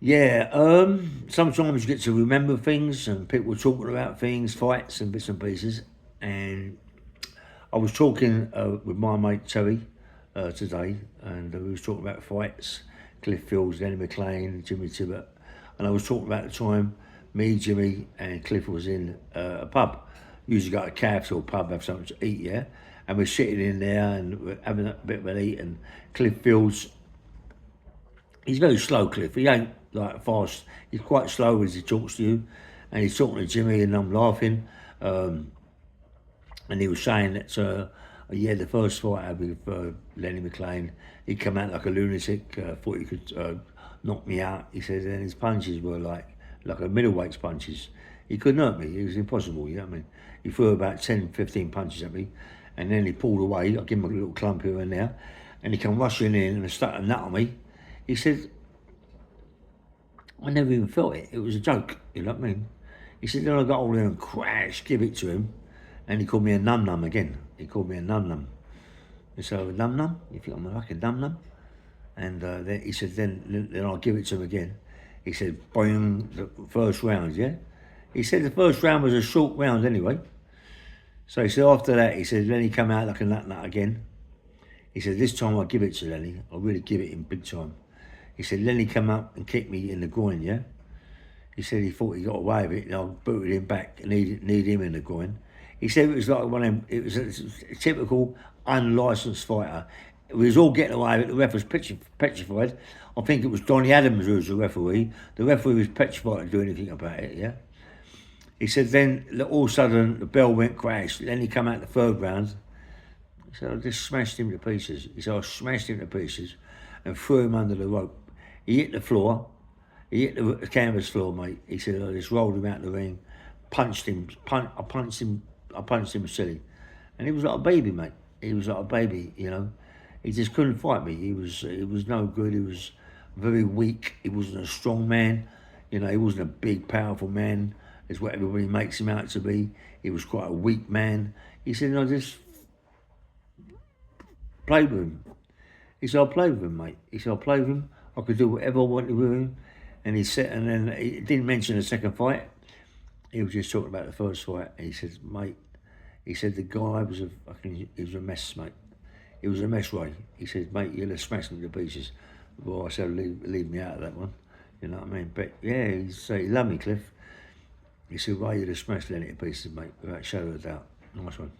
Yeah, sometimes you get to remember things and people talking about things, fights and bits and pieces. And I was talking with my mate Terry today, and we was talking about fights, Cliff Fields, Lenny McLean, Jimmy Tibbet, and I was talking about the time me, Jimmy, and Cliff was in a pub. Usually go to a cafe or pub, have something to eat, yeah. And we're sitting in there and we're having a bit of an eat, and Cliff Fields, he's very slow, Cliff. He ain't like fast. He's quite slow as he talks to you, and he's talking to Jimmy, and I'm laughing. Um, and he was saying that, yeah, the first fight I had with Lenny McLean, he come out like a lunatic. Thought he could knock me out. He said, and his punches were like a middleweight's punches. He couldn't hurt me. It was impossible. You know what I mean? He threw about 10, 15 punches at me, and then he pulled away. I gave him a little clump here and there, and he come rushing in and stuck a nut on me. He said, I never even felt it. It was a joke. You know what I mean? He said, then I got all there and crash, give it to him. And he called me a num num again. He called me a num num. He said, oh, num num? You think I'm like a num num? And then he said, then I'll give it to him again. He said, boing, the first round, yeah? He said the first round was a short round anyway. So he said, after that, he said, Lenny come out like a nut nut again. He said, this time I'll give it to Lenny. I'll really give it him big time. He said, Lenny come up and kicked me in the groin, yeah? He said he thought he got away with it, and I booted him back and need him in the groin. He said it was like one of them, it was a typical unlicensed fighter. We was all getting away with it. The ref was petrified. I think it was Donny Adams who was the referee. The referee was petrified to do anything about it, yeah? He said then all of a sudden the bell went crash. Then he come out the third round. He said I just smashed him to pieces. He said I smashed him to pieces and threw him under the rope. He hit the floor. He hit the canvas floor, mate. He said I just rolled him out the ring, punched him. I punched him silly, and he was like a baby, mate. He was like a baby, you know. He just couldn't fight me. He was no good. He was very weak. He wasn't a strong man, you know. He wasn't a big, powerful man, is what everybody makes him out to be. He was quite a weak man. He said, I just played with him. He said, I played with him, mate. He said, I played with him. I could do whatever I wanted with him. And he said, and then he didn't mention the second fight. He was just talking about the first fight. And he said, mate, he said the guy was he was a mess, mate. He was a mess, Ray. He said, mate, you'll have smashed him to pieces. Well, I said, leave me out of that one. You know what I mean? But yeah, he said, he loved me, Cliff. He said, Ray, you'd have smashed Lenny to pieces, mate, without a shadow of a doubt. Nice one.